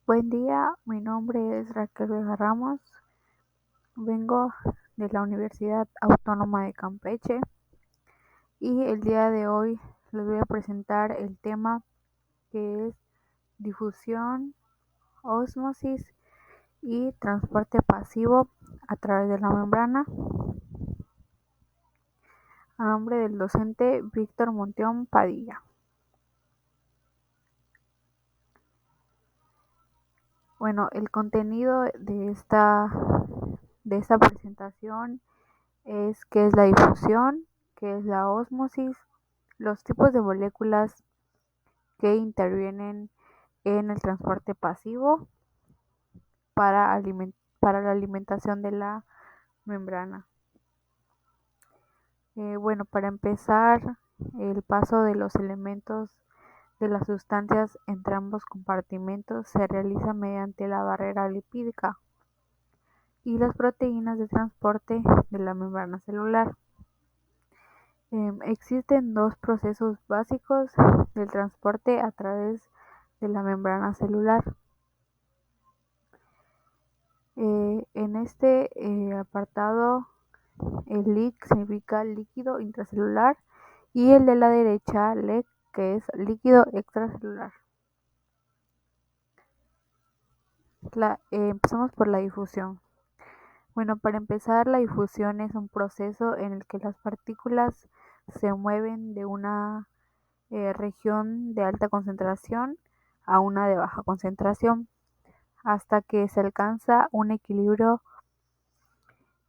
Buen día, mi nombre es Raquel Vega Ramos, vengo de la Universidad Autónoma de Campeche y el día de hoy les voy a presentar el tema que es difusión, ósmosis y transporte pasivo a través de la membrana, a nombre del docente Víctor Monteón Padilla. Bueno, el contenido de esta presentación es qué es la difusión, qué es la ósmosis, los tipos de moléculas que intervienen en el transporte pasivo para la alimentación de la membrana. Bueno, para empezar, el paso de los elementos de las sustancias entre ambos compartimentos se realiza mediante la barrera lipídica y las proteínas de transporte de la membrana celular. Existen dos procesos básicos del transporte a través de la membrana celular. En este apartado, el LIC significa líquido intracelular y el de la derecha, LEC, que es líquido extracelular. Empezamos por la difusión. Bueno, para empezar, la difusión es un proceso en el que las partículas se mueven de una región de alta concentración a una de baja concentración hasta que se alcanza un equilibrio.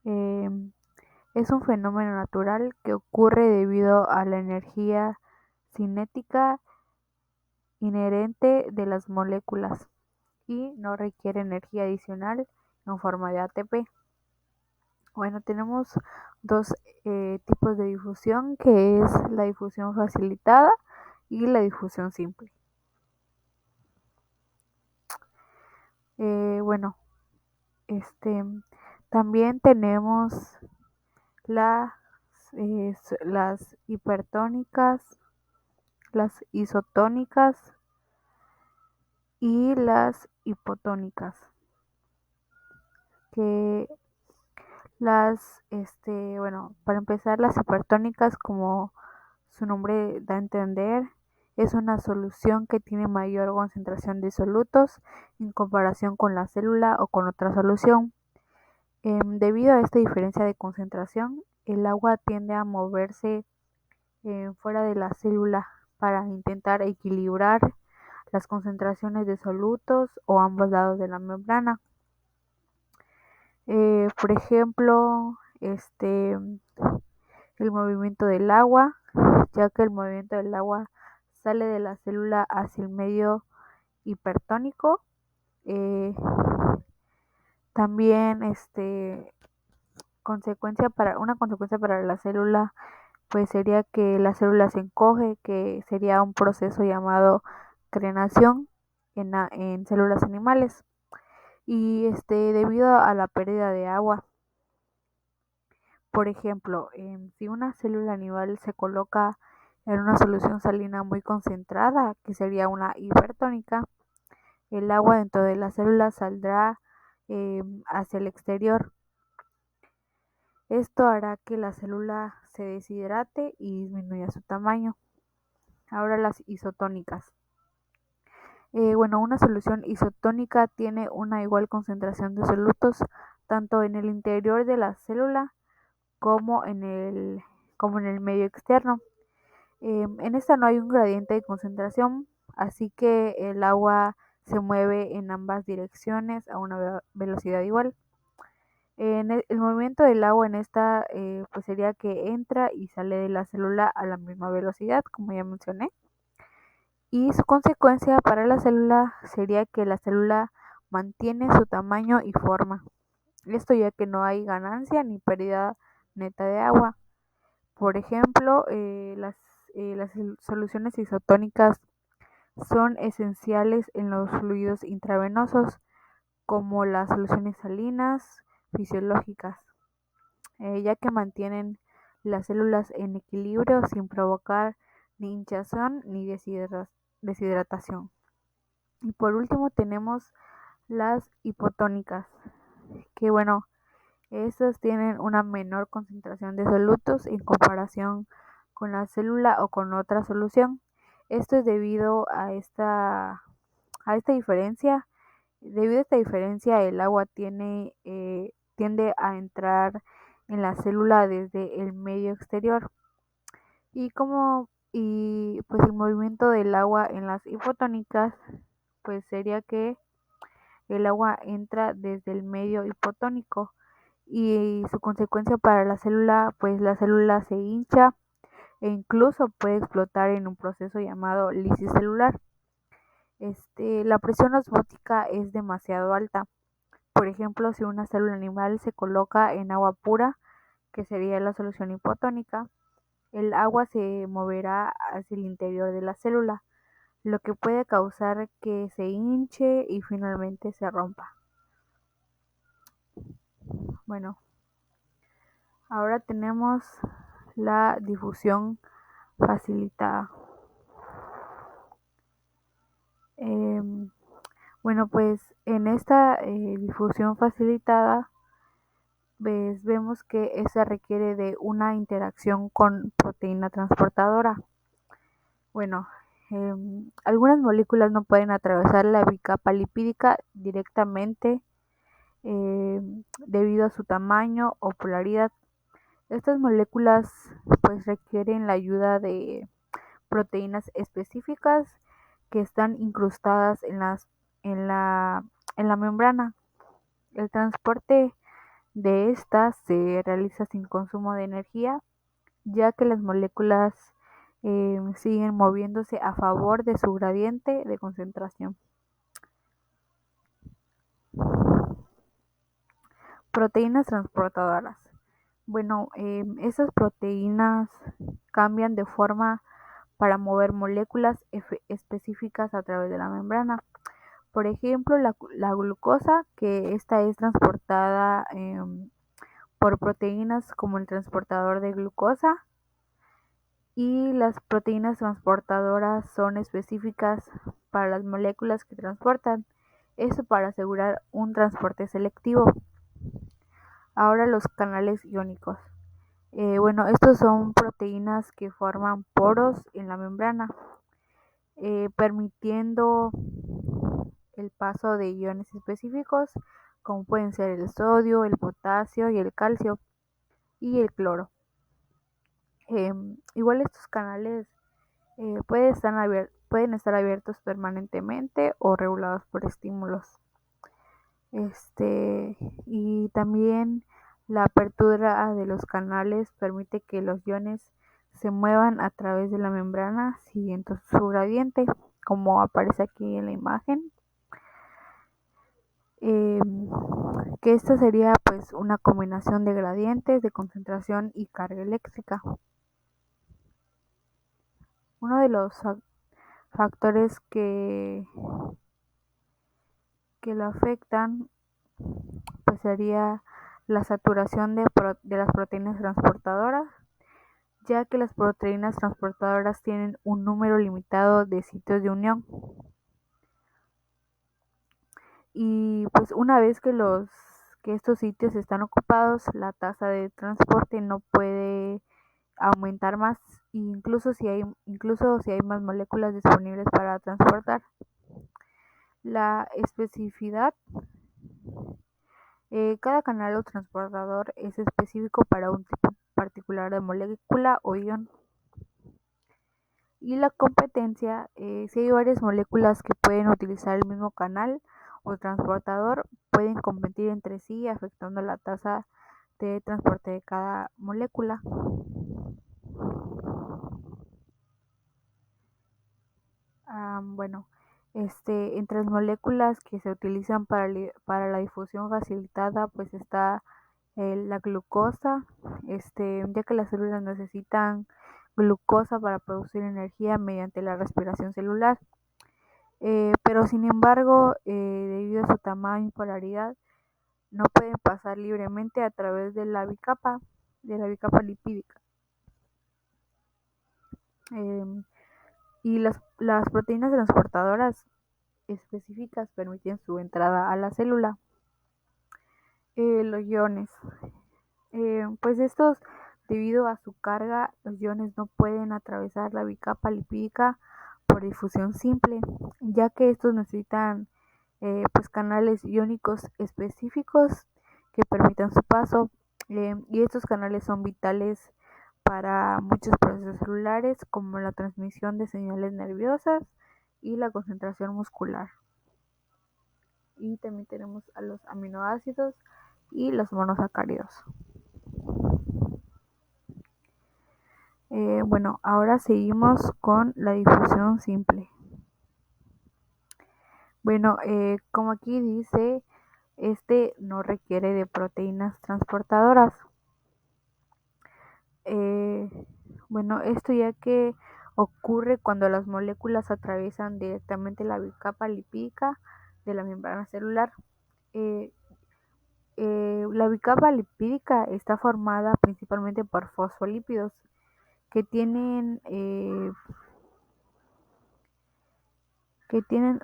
Es un fenómeno natural que ocurre debido a la energía cinética inherente de las moléculas y no requiere energía adicional en forma de ATP. Bueno, tenemos dos tipos de difusión, que es la difusión facilitada y la difusión simple. Bueno, también tenemos las hipertónicas, las isotónicas y las hipotónicas, que para empezar, las hipertónicas, como su nombre da a entender, es una solución que tiene mayor concentración de solutos en comparación con la célula o con otra solución. Debido a esta diferencia de concentración, el agua tiende a moverse fuera de la célula para intentar equilibrar las concentraciones de solutos o ambos lados de la membrana. Por ejemplo, el movimiento del agua, ya que el movimiento del agua sale de la célula hacia el medio hipertónico. También una consecuencia para la célula pues sería que la célula se encoge, que sería un proceso llamado crenación en células animales. Y debido a la pérdida de agua, por ejemplo, si una célula animal se coloca en una solución salina muy concentrada, que sería una hipertónica, el agua dentro de la célula saldrá hacia el exterior. Esto hará que la célula se deshidrate y disminuya su tamaño. Ahora las isotónicas. Una solución isotónica tiene una igual concentración de solutos tanto en el interior de la célula como en el medio externo. En esta no hay un gradiente de concentración, así que el agua se mueve en ambas direcciones a una velocidad igual. El movimiento del agua en esta pues sería que entra y sale de la célula a la misma velocidad, como ya mencioné. Y su consecuencia para la célula sería que la célula mantiene su tamaño y forma. Esto ya que no hay ganancia ni pérdida neta de agua. Por ejemplo, las soluciones isotónicas son esenciales en los fluidos intravenosos, como las soluciones salinas fisiológicas, ya que mantienen las células en equilibrio sin provocar ni hinchazón ni deshidratación. Y por último tenemos las hipotónicas, que bueno, estas tienen una menor concentración de solutos en comparación con la célula o con otra solución. Esto es debido a esta diferencia. Debido a esta diferencia, el agua tiende a entrar en la célula desde el medio exterior. Y pues el movimiento del agua en las hipotónicas, pues sería que el agua entra desde el medio hipotónico y su consecuencia para la célula, pues la célula se hincha e incluso puede explotar en un proceso llamado lisis celular. La presión osmótica es demasiado alta. Por ejemplo, si una célula animal se coloca en agua pura, que sería la solución hipotónica, el agua se moverá hacia el interior de la célula, lo que puede causar que se hinche y finalmente se rompa. Bueno, ahora tenemos la difusión facilitada. Eh, bueno, pues en esta difusión facilitada vemos que esa requiere de una interacción con proteína transportadora. Bueno, algunas moléculas no pueden atravesar la bicapa lipídica directamente debido a su tamaño o polaridad. Estas moléculas pues requieren la ayuda de proteínas específicas que están incrustadas en la, en la membrana. El transporte de estas se realiza sin consumo de energía, ya que las moléculas siguen moviéndose a favor de su gradiente de concentración. Proteínas transportadoras. Bueno, esas proteínas cambian de forma para mover moléculas específicas a través de la membrana. Por ejemplo, la glucosa, que esta es transportada por proteínas como el transportador de glucosa, y las proteínas transportadoras son específicas para las moléculas que transportan, eso para asegurar un transporte selectivo. Ahora los canales iónicos. Bueno, estos son proteínas que forman poros en la membrana, permitiendo el paso de iones específicos, como pueden ser el sodio, el potasio y el calcio y el cloro. Igual estos canales pueden estar abiertos permanentemente o regulados por estímulos. Y también la apertura de los canales permite que los iones se muevan a través de la membrana siguiendo su gradiente, como aparece aquí en la imagen. Que esta sería pues una combinación de gradientes de concentración y carga eléctrica. Uno de los factores que lo afectan pues sería la saturación de las proteínas transportadoras, ya que las proteínas transportadoras tienen un número limitado de sitios de unión. Y pues una vez que estos sitios están ocupados, la tasa de transporte no puede aumentar más, incluso si hay más moléculas disponibles para transportar. La especificidad. Cada canal o transportador es específico para un tipo particular de molécula o ion. Y la competencia, si hay varias moléculas que pueden utilizar el mismo canal o transportador, pueden competir entre sí afectando la tasa de transporte de cada molécula. Bueno, entre las moléculas que se utilizan para la difusión facilitada, pues está la glucosa, ya que las células necesitan glucosa para producir energía mediante la respiración celular. Pero sin embargo, debido a su tamaño y polaridad, no pueden pasar libremente a través de la bicapa lipídica. Y las proteínas transportadoras específicas permiten su entrada a la célula. Los iones. Pues estos, debido a su carga, los iones no pueden atravesar la bicapa lipídica por difusión simple, ya que estos necesitan pues canales iónicos específicos que permitan su paso, y estos canales son vitales para muchos procesos celulares como la transmisión de señales nerviosas y la concentración muscular. Y también tenemos a los aminoácidos y los monosacáridos. Bueno, ahora seguimos con la difusión simple. Bueno, como aquí dice, este no requiere de proteínas transportadoras. Bueno, esto ya que ocurre cuando las moléculas atraviesan directamente la bicapa lipídica de la membrana celular. La bicapa lipídica está formada principalmente por fosfolípidos que tienen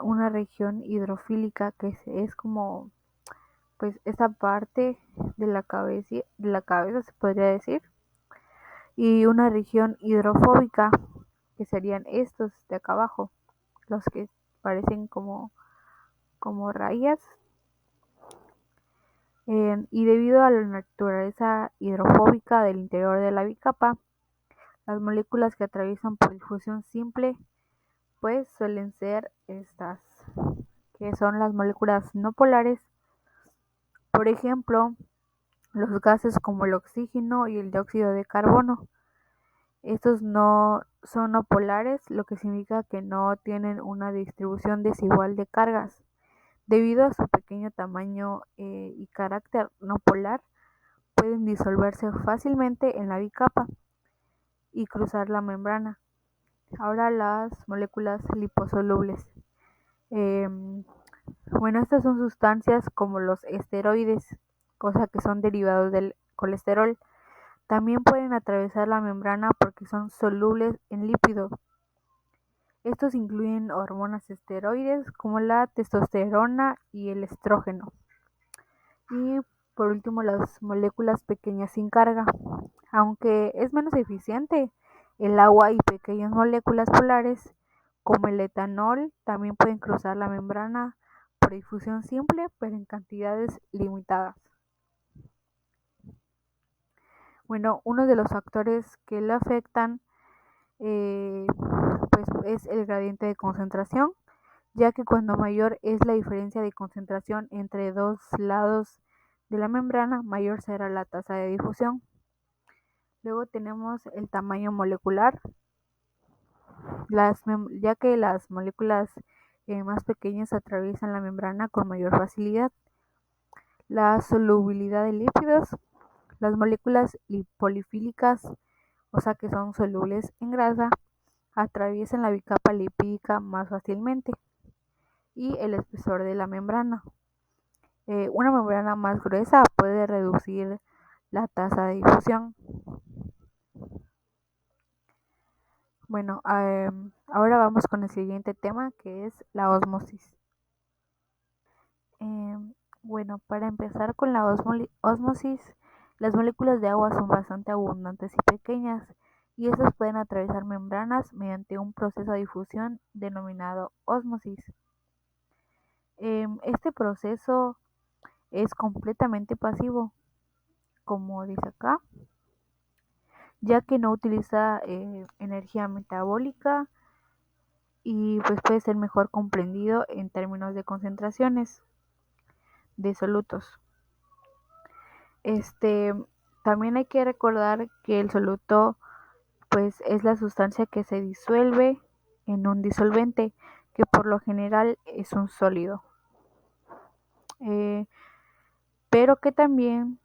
una región hidrofílica que es como pues esa parte de la cabeza se podría decir, y una región hidrofóbica que serían estos de acá abajo, los que parecen como rayas. Y debido a la naturaleza hidrofóbica del interior de la bicapa, las moléculas que atraviesan por difusión simple pues suelen ser estas, que son las moléculas no polares. Por ejemplo, los gases como el oxígeno y el dióxido de carbono. Estos no son no polares, lo que significa que no tienen una distribución desigual de cargas. Debido a su pequeño tamaño y carácter no polar, pueden disolverse fácilmente en la bicapa y cruzar la membrana. Ahora las moléculas liposolubles. Bueno, estas son sustancias como los esteroides, cosa que son derivados del colesterol. También pueden atravesar la membrana porque son solubles en lípido. Estos incluyen hormonas esteroides como la testosterona y el estrógeno. Y por último, las moléculas pequeñas sin carga. Aunque es menos eficiente, el agua y pequeñas moléculas polares como el etanol también pueden cruzar la membrana por difusión simple, pero en cantidades limitadas. Bueno, uno de los factores que lo afectan pues es el gradiente de concentración, ya que cuando mayor es la diferencia de concentración entre dos lados de la membrana, mayor será la tasa de difusión. Luego tenemos el tamaño molecular, ya que las moléculas más pequeñas atraviesan la membrana con mayor facilidad. La solubilidad de lípidos, las moléculas polifílicas, o sea que son solubles en grasa, atraviesan la bicapa lipídica más fácilmente. Y el espesor de la membrana. Una membrana más gruesa puede reducir la tasa de difusión. Bueno, ahora vamos con el siguiente tema, que es la ósmosis. Bueno, para empezar con la ósmosis, las moléculas de agua son bastante abundantes y pequeñas, y estas pueden atravesar membranas mediante un proceso de difusión denominado ósmosis. Este proceso es completamente pasivo, como dice acá, ya que no utiliza energía metabólica y pues puede ser mejor comprendido en términos de concentraciones de solutos. También hay que recordar que el soluto pues es la sustancia que se disuelve en un disolvente, que por lo general es un sólido, pero que también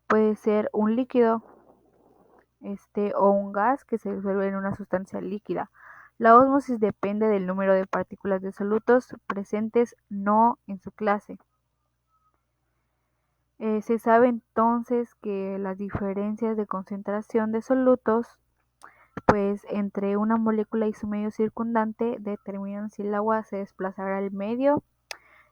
puede ser un líquido o un gas que se disuelve en una sustancia líquida. La ósmosis depende del número de partículas de solutos presentes no en su clase. Se sabe entonces que las diferencias de concentración de solutos pues entre una molécula y su medio circundante determinan si el agua se desplazará al medio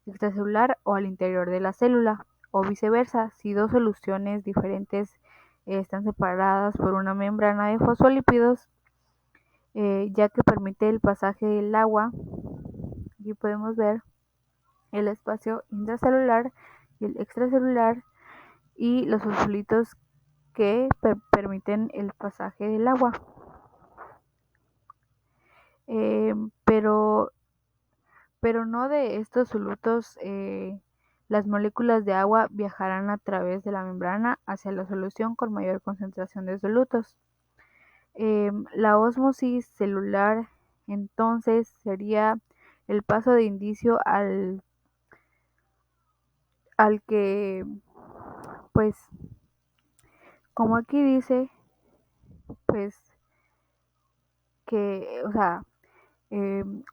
extracelular o al interior de la célula, o viceversa, si dos soluciones diferentes están separadas por una membrana de fosfolípidos, ya que permite el pasaje del agua. Aquí podemos ver el espacio intracelular y el extracelular y los fosfolitos que permiten el pasaje del agua. Eh, pero, pero no de estos solutos, las moléculas de agua viajarán a través de la membrana hacia la solución con mayor concentración de solutos. La ósmosis celular entonces sería el paso de indicio al que, pues, como aquí dice, pues, que, o sea,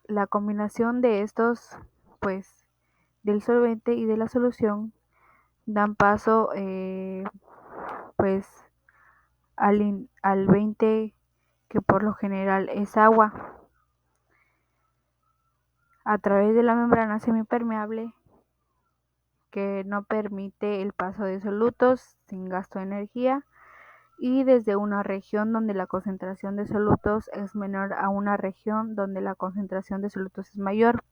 la combinación de estos, pues, del solvente y de la solución dan paso, pues, al 20, que por lo general es agua, a través de la membrana semipermeable que no permite el paso de solutos sin gasto de energía, y desde una región donde la concentración de solutos es menor a una región donde la concentración de solutos es mayor.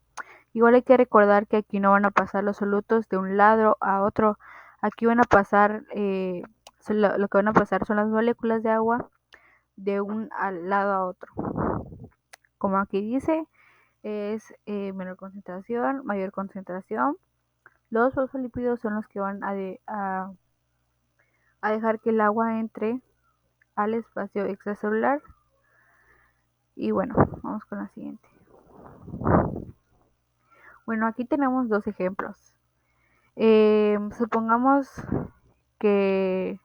Igual hay que recordar que aquí no van a pasar los solutos de un lado a otro, aquí van a pasar, lo que van a pasar son las moléculas de agua de un al lado a otro. Como aquí dice, es menor concentración, mayor concentración. Los fosfolípidos son los que van a dejar que el agua entre al espacio extracelular. Y bueno, vamos con la siguiente. Bueno, aquí tenemos dos ejemplos. Supongamos que,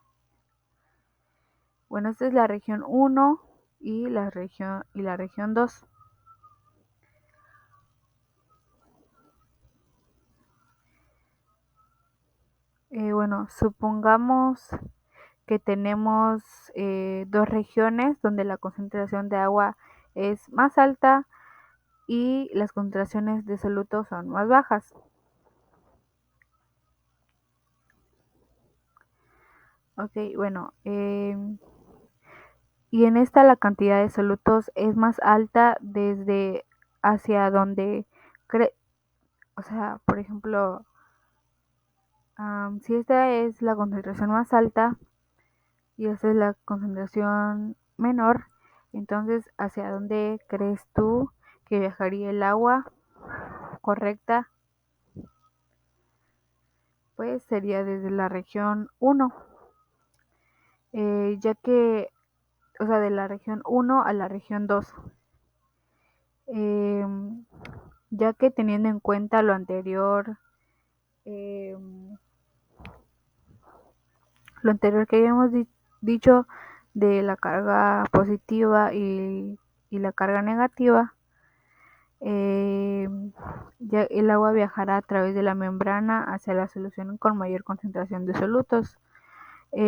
bueno, esta es la región 1 y la región 2. Bueno, supongamos que tenemos dos regiones donde la concentración de agua es más alta y las concentraciones de solutos son más bajas. Ok, bueno, y en esta la cantidad de solutos es más alta desde hacia donde, o sea, por ejemplo, si esta es la concentración más alta y esta es la concentración menor, entonces ¿hacia dónde crees tú que viajaría el agua correcta? Pues sería desde la región 1, ya que, o sea, de la región 1 a la región 2. Eh, ya que teniendo en cuenta eh, lo anterior que habíamos dicho de la carga positiva y la carga negativa, eh, ya el agua viajará a través de la membrana hacia la solución con mayor concentración de solutos.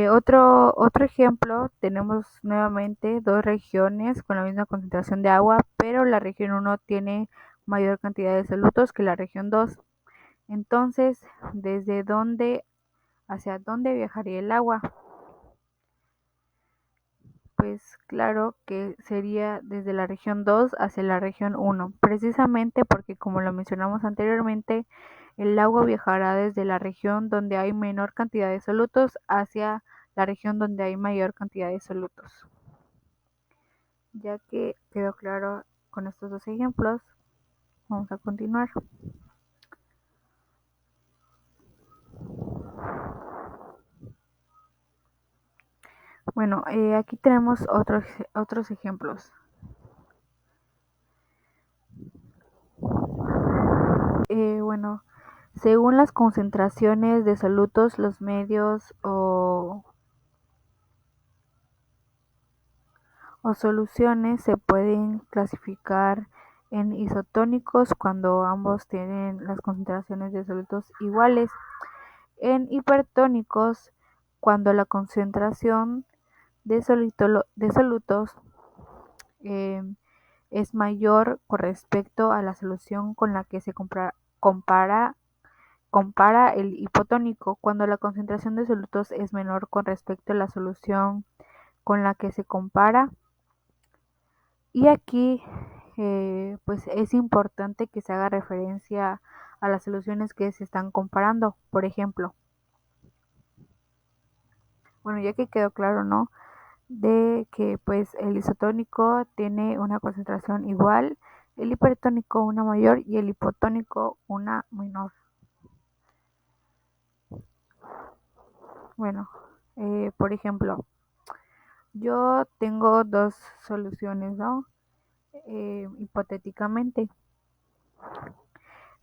Otro ejemplo, tenemos nuevamente dos regiones con la misma concentración de agua, pero la región 1 tiene mayor cantidad de solutos que la región 2. Entonces, ¿desde dónde hacia dónde viajaría el agua? Pues claro que sería desde la región 2 hacia la región 1, precisamente porque, como lo mencionamos anteriormente, el agua viajará desde la región donde hay menor cantidad de solutos hacia la región donde hay mayor cantidad de solutos. Ya que quedó claro con estos dos ejemplos, vamos a continuar. Bueno, aquí tenemos otros ejemplos. Bueno, según las concentraciones de solutos, los medios o soluciones se pueden clasificar en isotónicos cuando ambos tienen las concentraciones de solutos iguales, en hipertónicos cuando la concentración de solutos es mayor con respecto a la solución con la que se compara el hipotónico, cuando la concentración de solutos es menor con respecto a la solución con la que se compara. Y aquí pues es importante que se haga referencia a las soluciones que se están comparando. Por ejemplo, bueno, ya que quedó claro, ¿no? De que pues el isotónico tiene una concentración igual, el hipertónico una mayor y el hipotónico una menor. Bueno, por ejemplo, yo tengo dos soluciones, ¿no? Hipotéticamente.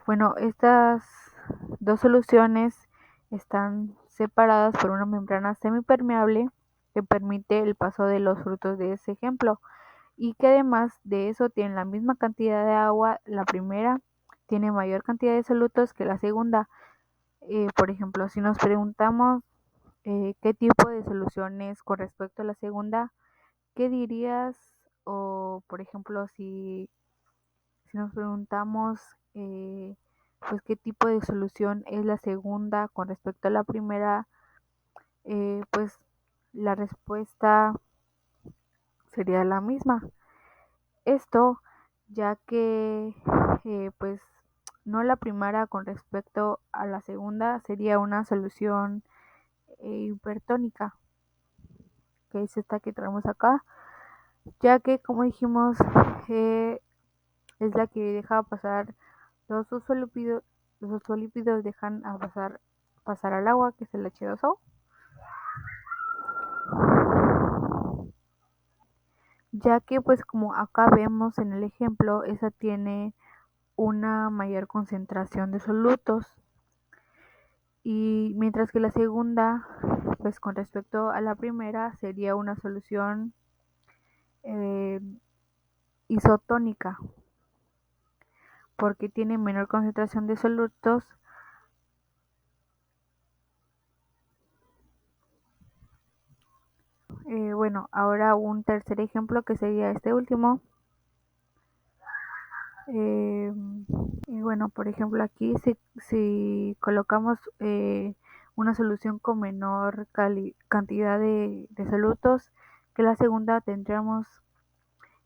Bueno, estas dos soluciones están separadas por una membrana semipermeable que permite el paso de los frutos de ese ejemplo y que además de eso tienen la misma cantidad de agua. La primera tiene mayor cantidad de solutos que la segunda. Por ejemplo, si nos preguntamos qué tipo de soluciones con respecto a la segunda, ¿qué dirías? O por ejemplo, si nos preguntamos pues qué tipo de solución es la segunda con respecto a la primera, pues la respuesta sería la misma. Esto ya que pues no la primera con respecto a la segunda sería una solución hipertónica, que es esta que traemos acá, ya que como dijimos eh, es la que deja pasar los fosfolípidos, los fosfolípidos dejan a pasar al agua, que es el H2O, ya que pues como acá vemos en el ejemplo, esa tiene una mayor concentración de solutos, y mientras que la segunda, pues con respecto a la primera, sería una solución eh, isotónica, porque tiene menor concentración de solutos. Bueno, ahora un tercer ejemplo que sería este último. Eh, y bueno, por ejemplo, aquí si colocamos una solución con menor cantidad de solutos que la segunda, tendríamos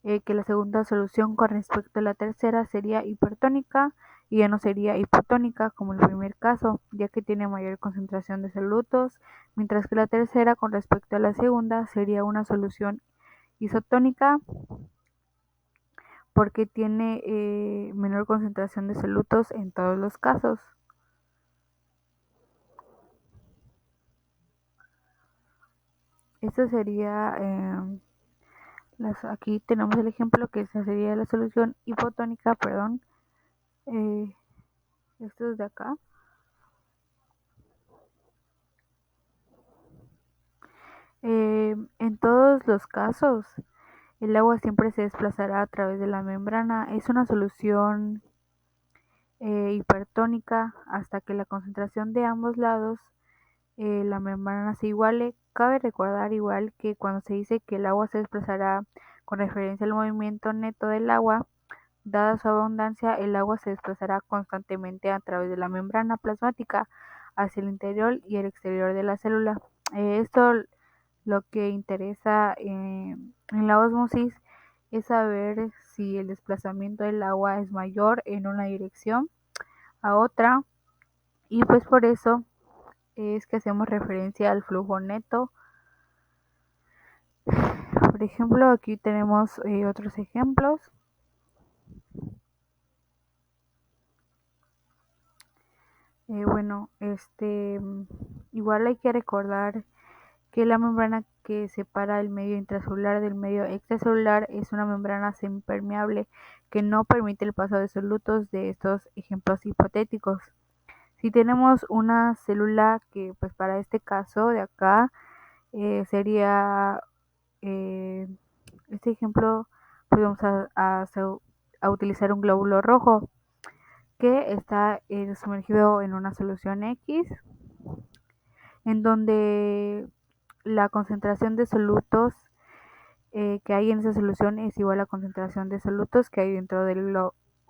que la segunda solución con respecto a la tercera sería hipertónica y ya no sería hipotónica como en el primer caso, ya que tiene mayor concentración de solutos, mientras que la tercera con respecto a la segunda sería una solución isotónica porque tiene menor concentración de solutos en todos los casos. Esto sería, aquí tenemos el ejemplo que esa sería la solución hipotónica, perdón, eh, esto es de acá. En todos los casos, el agua siempre se desplazará a través de la membrana. Es una solución hipertónica hasta que la concentración de ambos lados la membrana se iguale. Cabe recordar igual que cuando se dice que el agua se desplazará con referencia al movimiento neto del agua, dada su abundancia, el agua se desplazará constantemente a través de la membrana plasmática hacia el interior y el exterior de la célula. Esto lo que interesa en la ósmosis es saber si el desplazamiento del agua es mayor en una dirección a otra, y pues por eso es que hacemos referencia al flujo neto. Por ejemplo, aquí tenemos otros ejemplos. Bueno, igual hay que recordar que la membrana que separa el medio intracelular del medio extracelular es una membrana semipermeable que no permite el paso de solutos de estos ejemplos hipotéticos. Si tenemos una célula que pues para este caso de acá sería este ejemplo, pues vamos a utilizar un glóbulo rojo que está sumergido en una solución X, en donde la concentración de solutos que hay en esa solución es igual a la concentración de solutos que hay dentro del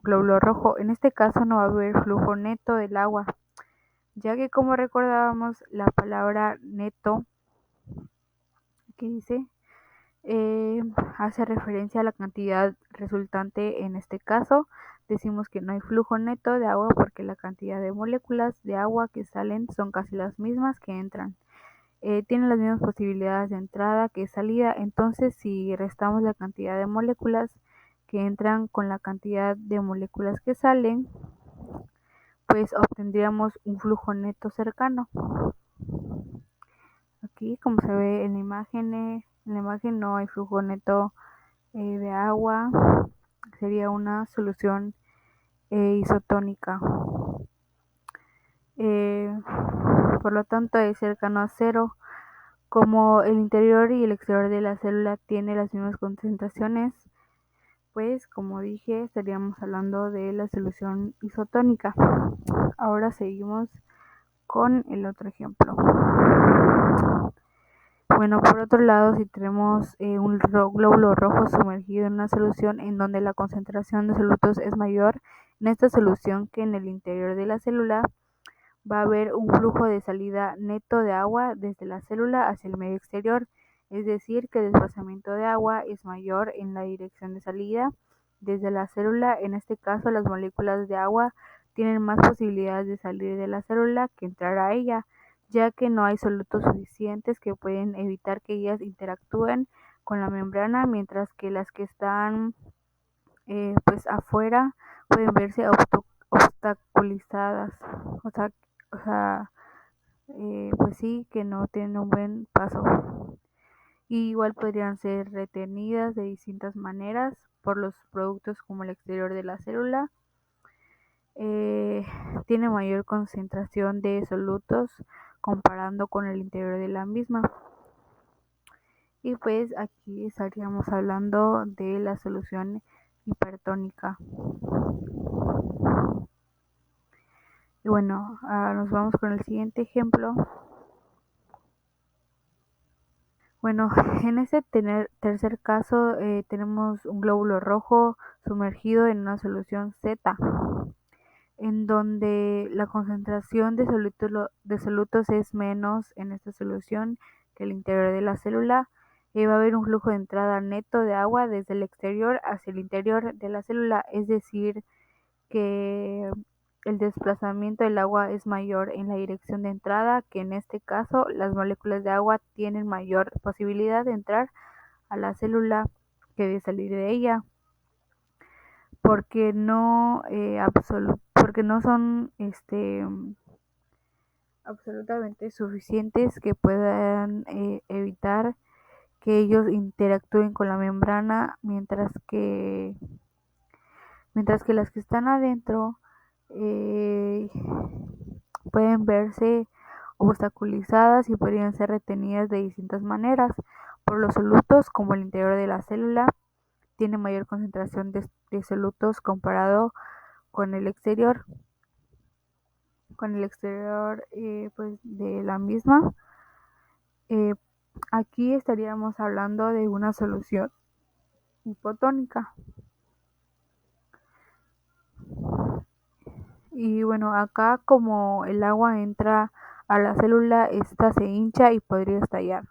glóbulo rojo. En este caso no va a haber flujo neto del agua, ya que como recordábamos la palabra neto que dice hace referencia a la cantidad resultante. En este caso decimos que no hay flujo neto de agua porque la cantidad de moléculas de agua que salen son casi las mismas que entran. Tienen las mismas posibilidades de entrada que salida. Entonces, si restamos la cantidad de moléculas que entran con la cantidad de moléculas que salen, pues obtendríamos un flujo neto cercano. Aquí, como se ve en la imagen no hay flujo neto de agua, sería una solución isotónica. Por lo tanto, es cercano a cero. Como el interior y el exterior de la célula tiene las mismas concentraciones, pues como dije, estaríamos hablando de la solución isotónica. Ahora seguimos con el otro ejemplo. Bueno, por otro lado, si tenemos un glóbulo rojo sumergido en una solución en donde la concentración de solutos es mayor en esta solución que en el interior de la célula, va a haber un flujo de salida neto de agua desde la célula hacia el medio exterior, es decir, que el desplazamiento de agua es mayor en la dirección de salida desde la célula. En este caso, las moléculas de agua tienen más posibilidades de salir de la célula que entrar a ella, ya que no hay solutos suficientes que pueden evitar que ellas interactúen con la membrana, mientras que las que están pues afuera pueden verse obstaculizadas, o sea, pues sí, que no tienen un buen paso. Y igual podrían ser retenidas de distintas maneras por los productos como el exterior de la célula. Tiene mayor concentración de solutos comparando con el interior de la misma. Y pues aquí estaríamos hablando de la solución hipertónica. Y bueno, nos vamos con el siguiente ejemplo. Bueno, en este tercer caso tenemos un glóbulo rojo sumergido en una solución Z, en donde la concentración de solutos es menos en esta solución que el interior de la célula. Va a haber un flujo de entrada neto de agua desde el exterior hacia el interior de la célula, es decir, que el desplazamiento del agua es mayor en la dirección de entrada, que en este caso las moléculas de agua tienen mayor posibilidad de entrar a la célula que de salir de ella, porque no son absolutamente suficientes que puedan evitar que ellos interactúen con la membrana, mientras que las que están adentro eh, pueden verse obstaculizadas y podrían ser retenidas de distintas maneras por los solutos, como el interior de la célula tiene mayor concentración de solutos comparado con el exterior, pues de la misma. Eh, Aquí estaríamos hablando de una solución hipotónica. Y bueno, acá como el agua entra a la célula, esta se hincha y podría estallar.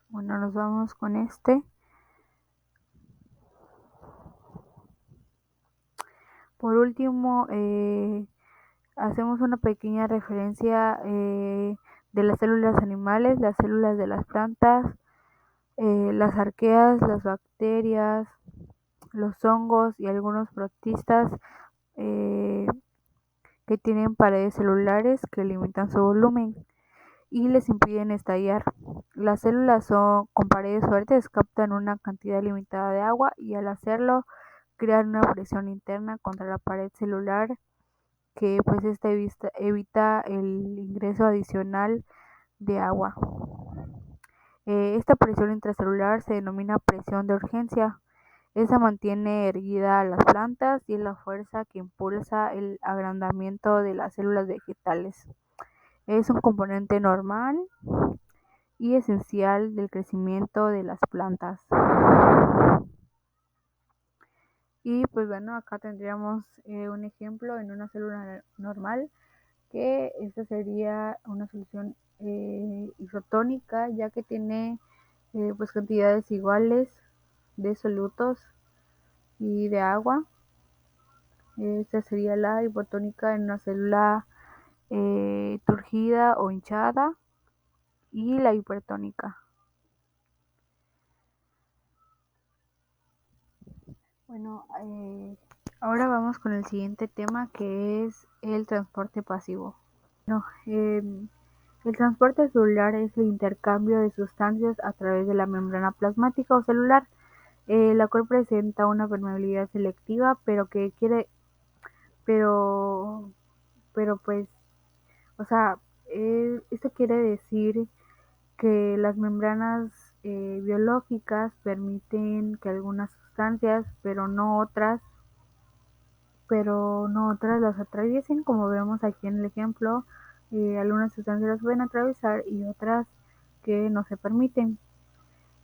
Bueno, nos vamos con este. Por último, hacemos una pequeña referencia de las células animales, las células de las plantas, las arqueas, las bacterias, los hongos y algunos protistas eh, que tienen paredes celulares que limitan su volumen y les impiden estallar. Las células con paredes fuertes captan una cantidad limitada de agua y al hacerlo crean una presión interna contra la pared celular que pues esta evita el ingreso adicional de agua. Esta presión intracelular se denomina presión de urgencia. Esa mantiene erguida a las plantas y es la fuerza que impulsa el agrandamiento de las células vegetales. Es un componente normal y esencial del crecimiento de las plantas. Y pues bueno, acá tendríamos un ejemplo en una célula normal, que esta sería una solución isotónica, ya que tiene pues cantidades iguales de solutos y de agua. Esta sería la hipotónica en una célula turgida o hinchada, y la hipertónica. Bueno, ahora vamos con el siguiente tema, que es el transporte pasivo. No, el transporte celular es el intercambio de sustancias a través de la membrana plasmática o celular, la cual presenta una permeabilidad selectiva, pero, pues, o sea, esto quiere decir que las membranas biológicas permiten que algunas sustancias, pero no otras las atraviesen, como vemos aquí en el ejemplo. Algunas sustancias las pueden atravesar y otras que no se permiten.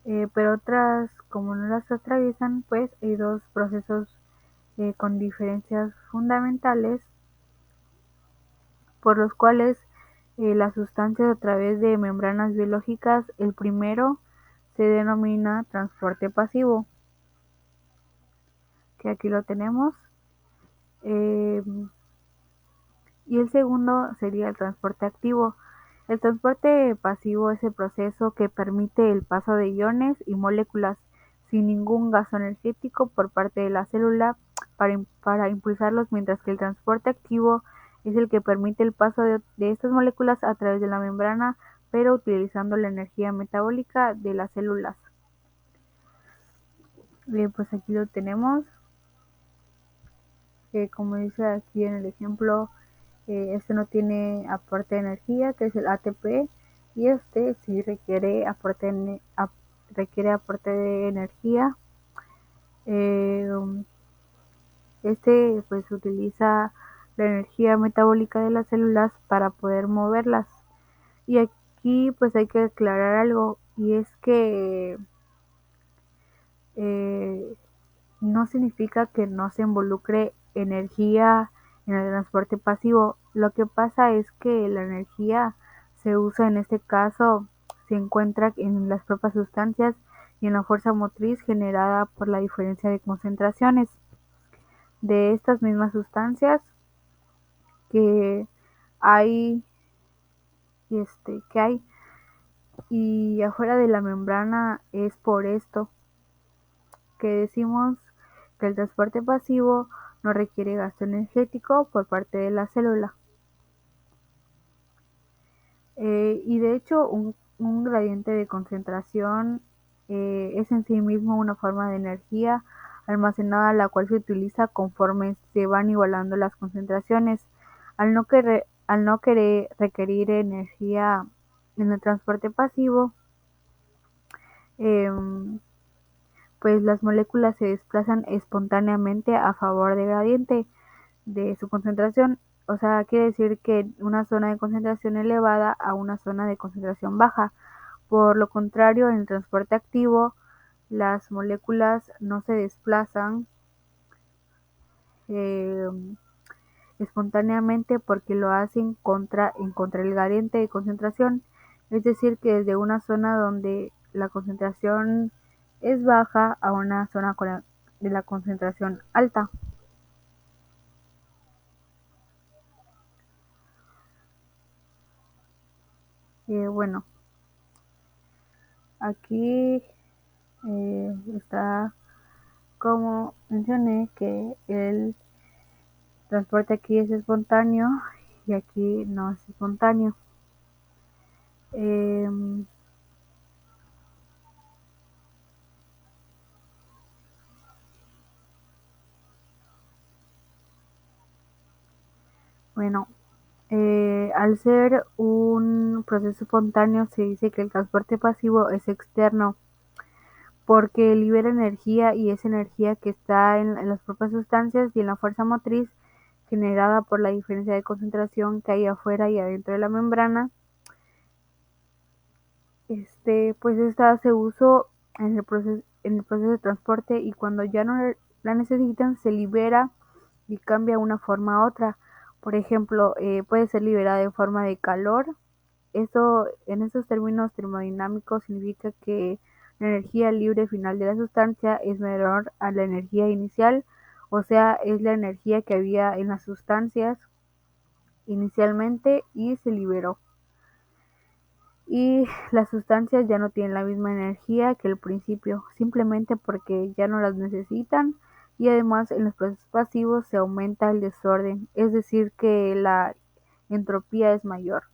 Pero otras, como no las atraviesan, pues hay dos procesos con diferencias fundamentales, por los cuales las sustancias a través de membranas biológicas. El primero se denomina transporte pasivo, que aquí lo tenemos, eh, y el segundo sería el transporte activo. El transporte pasivo es el proceso que permite el paso de iones y moléculas sin ningún gasto energético por parte de la célula para impulsarlos, mientras que el transporte activo es el que permite el paso de estas moléculas a través de la membrana, pero utilizando la energía metabólica de las células. Bien, pues aquí lo tenemos. Como dice aquí en el ejemplo, este no tiene aporte de energía, que es el ATP, y este sí requiere aporte de energía. Este pues utiliza la energía metabólica de las células para poder moverlas. Y aquí pues hay que aclarar algo, y es que eh, no significa que no se involucre energía en el transporte pasivo. Lo que pasa es que la energía se usa, en este caso, se encuentra en las propias sustancias y en la fuerza motriz generada por la diferencia de concentraciones de estas mismas sustancias que hay, que hay y afuera de la membrana. Es por esto que decimos que el transporte pasivo no requiere gasto energético por parte de la célula. Y de hecho, un gradiente de concentración es en sí mismo una forma de energía almacenada, la cual se utiliza conforme se van igualando las concentraciones. Al no querer requerir energía en el transporte pasivo, eh, pues las moléculas se desplazan espontáneamente a favor del gradiente de su concentración. O sea, quiere decir que una zona de concentración elevada a una zona de concentración baja. Por lo contrario, en el transporte activo, las moléculas no se desplazan eh, espontáneamente, porque lo hacen en contra el gradiente de concentración. Es decir, que desde una zona donde la concentración es baja a una zona de la concentración alta. Bueno, aquí está, como mencioné, que el transporte aquí es espontáneo y aquí no es espontáneo. Eh, bueno, al ser un proceso espontáneo, se dice que el transporte pasivo es externo, porque libera energía, y esa energía que está en las propias sustancias y en la fuerza motriz generada por la diferencia de concentración que hay afuera y adentro de la membrana. Pues esta hace uso en el proceso de transporte, y cuando ya no la necesitan se libera y cambia de una forma a otra. Por ejemplo, puede ser liberada en forma de calor. Esto, en estos términos termodinámicos, significa que la energía libre final de la sustancia es menor a la energía inicial, o sea, es la energía que había en las sustancias inicialmente y se liberó. Y las sustancias ya no tienen la misma energía que al principio, simplemente porque ya no las necesitan, y además en los procesos pasivos se aumenta el desorden, es decir, que la entropía es mayor.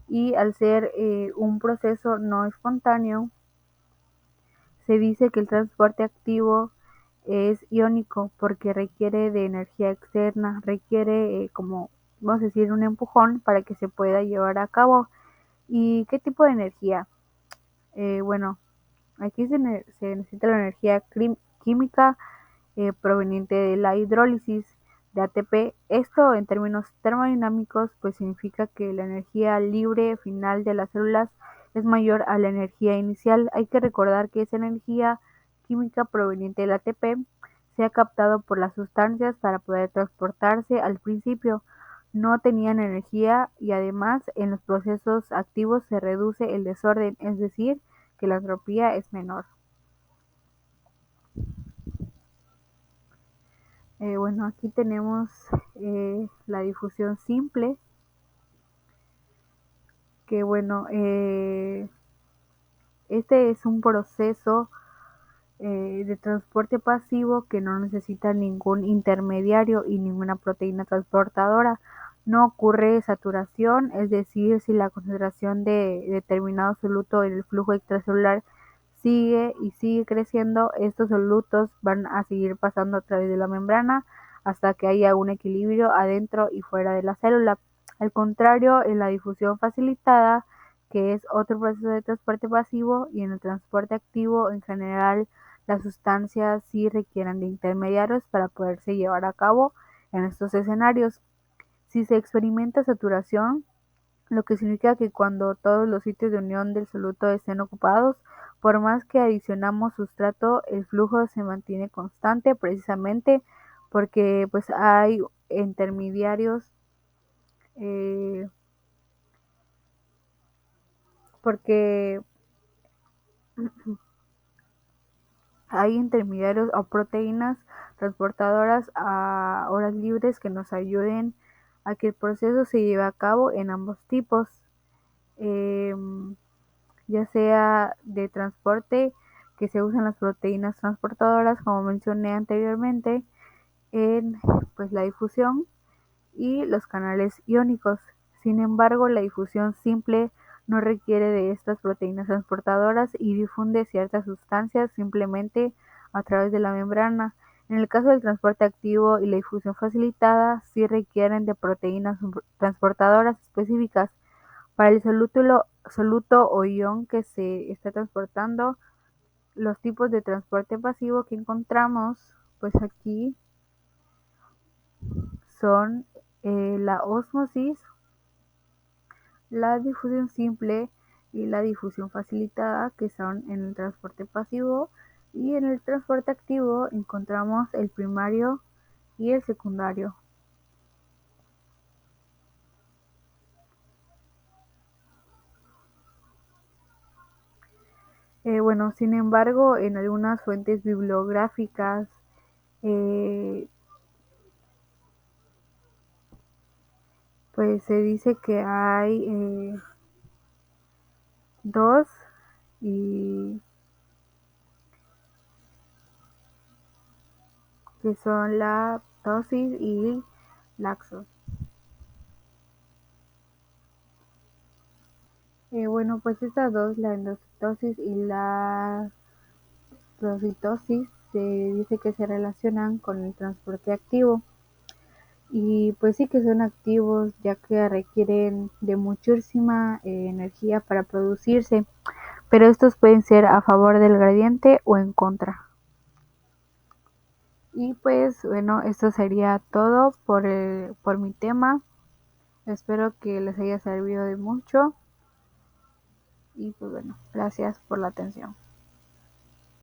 Y al ser un proceso no espontáneo, se dice que el transporte activo es iónico porque requiere de energía externa, requiere como, vamos a decir, un empujón para que se pueda llevar a cabo. ¿Y qué tipo de energía? Bueno, aquí se necesita la energía química proveniente de la hidrólisis de ATP. Esto, en términos termodinámicos, pues significa que la energía libre final de las células es mayor a la energía inicial. Hay que recordar que esa energía química proveniente del ATP se ha captado por las sustancias para poder transportarse. Al principio no tenían energía, y además en los procesos activos se reduce el desorden, es decir, que la entropía es menor. Bueno, aquí tenemos la difusión simple, que bueno, este es un proceso de transporte pasivo que no necesita ningún intermediario y ninguna proteína transportadora. No ocurre saturación, es decir, si la concentración de determinado soluto en el flujo extracelular sigue y sigue creciendo, estos solutos van a seguir pasando a través de la membrana hasta que haya un equilibrio adentro y fuera de la célula. Al contrario, en la difusión facilitada, que es otro proceso de transporte pasivo, y en el transporte activo, en general, las sustancias sí requieren de intermediarios para poderse llevar a cabo en estos escenarios. Si se experimenta saturación, lo que significa que cuando todos los sitios de unión del soluto estén ocupados, por más que adicionamos sustrato, el flujo se mantiene constante, precisamente porque pues hay intermediarios, eh, porque hay intermediarios o proteínas transportadoras a horas libres que nos ayuden a que el proceso se lleve a cabo en ambos tipos, eh, ya sea de transporte, que se usan las proteínas transportadoras, como mencioné anteriormente, en pues la difusión, y los canales iónicos. Sin embargo, la difusión simple no requiere de estas proteínas transportadoras y difunde ciertas sustancias simplemente a través de la membrana. En el caso del transporte activo y la difusión facilitada, sí requieren de proteínas transportadoras específicas. Para el soluto o ion que se está transportando, los tipos de transporte pasivo que encontramos, pues aquí son la ósmosis, la difusión simple y la difusión facilitada, que son en el transporte pasivo, y en el transporte activo encontramos el primario y el secundario. Bueno, sin embargo, en algunas fuentes bibliográficas eh, pues se dice que hay dos, y que son la ptosis y laxos. Bueno, pues estas dos, la endocitosis y la procitosis, se dice que se relacionan con el transporte activo, y pues sí que son activos ya que requieren de muchísima energía para producirse, pero estos pueden ser a favor del gradiente o en contra. Y pues bueno, esto sería todo por mi tema. Espero que les haya servido de mucho y pues bueno, gracias por la atención.